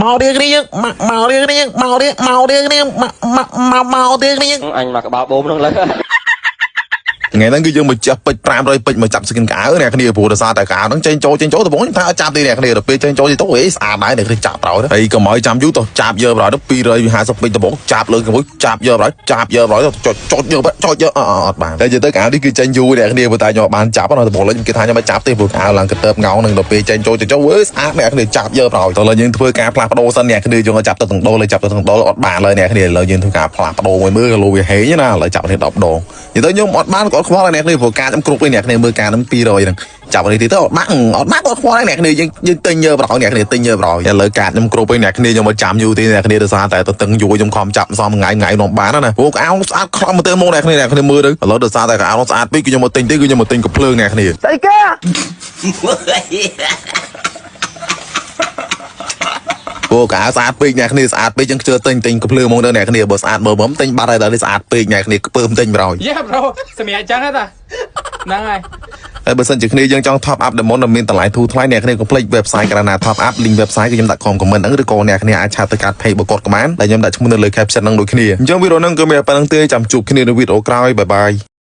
màu đi cái đi màu đi cái đi màu đi cái đi màu đi cái đi anh mà cái bao bố nó lớn ngàyนั้นគឺយើងមកចាប់ពេជ្រ500ពេជ្រមកចាប់ស្គិនកៅអ្នកគ្នាព្រោះដោយសារតែកៅហ្នឹងចេញចូលទៅបងថាចាប់ទីអ្នកគ្នាទៅពេលចេញចូលទៅអេស្អាតដែរអ្នកគ្នាចាប់ប្រោហើយហើយកុំឲ្យចាំយូរទៅចាប់យកប្រោទៅ250ពេជ្រទៅបងចាប់លើកមួយចាប់យកប្រោចុចយកអត់បានតែនិយាយទៅកៅនេះគឺចេញយូរអ្នកគ្នាព្រោះតែខ្ញុំបានចាប់ដល់ទៅបងលេងគេថាខ្ញុំមិនចាប់ទេព្រោះកៅឡើងកទៅងោនឹងទៅពេលចេញចូលអេស្អាតអ្នកគ្នាចាប់យកប្រោទៅលើយើងធ្វើការផ្លាស់ប្ដូរសិនអ្នកគ្នាយើងចាប់ទៅទាំងដូរលើចាប់ទៅទាំងដូរអត់បានលើអ្នកគ្នាឥឡូវយើងធ្វើការផ្លាស់ប្ដូរមួយមើលលូវាហេងណាឥឡូវចាប់នេះ10ដងនិយាយទៅខ្ញុំអត់បានគាត់ខ្វល់អ្នកគ្នាព្រោះការខ្ញុំគ្រប់នេះអ្នកគ្នាមើលការខ្ញុំ200ហ្នឹងចាប់នេះទៅអត់បានគាត់ខ្វល់អ្នកគ្នាយើងទិញយើប្រោអ្នកគ្នាទិញយើប្រោឥឡូវការខ្ញុំគ្រប់ឯអ្នកគ្នាខ្ញុំមកចាំយូរទេអ្នកគ្នាដោយសារតែទៅតឹងយូរខ្ញុំខំចាប់សំថ្ងៃនាំបានណាព្រោះក្អោស្អាតខ្លាំងមកទៅមកអ្នកគ្នាមើលទៅឥឡូវដោយសារតែក្អោស្អាតពេកគឺខ្ញុំមកទិញទេគឺខ្ញុំមកទិញកំភ្លើងអ្នកគ្នាស្អីគេពួកកៅស្អាតពេកអ្នកគ្នាស្អាតពេកចឹងជឿទិញកំភ្លើងមកទៅអ្នកគ្នាបើស្អាតមើលមកទិញបាត់ហើយដល់ស្អាតពេកអ្នកគ្នាខ្ពើមទិញប្រោយ Yeah bro សម្រាប់ចឹងហ៎តាហ្នឹងហើយ ហើយបើសិនជាគ្នាយើងចង់ top up ដែលមុនមានតម្លៃធូរថ្លៃអ្នកគ្នាកុំភ្លេច website ក្រណា top up link website គឺខ្ញុំដាក់ comment ហ្នឹងឬក៏អ្នកគ្នាអាចឆាតទៅកាត់ page បកគាត់ក៏បានដែលខ្ញុំដាក់ឈ្មោះនៅលើ caption ហ្នឹងដូចគ្នាអញ្ចឹងវីដេអូហ្នឹងគឺមានប៉ុណ្្នឹងទេចាំជួបគ្នានៅវីដេអូក្រោយបាយបាយ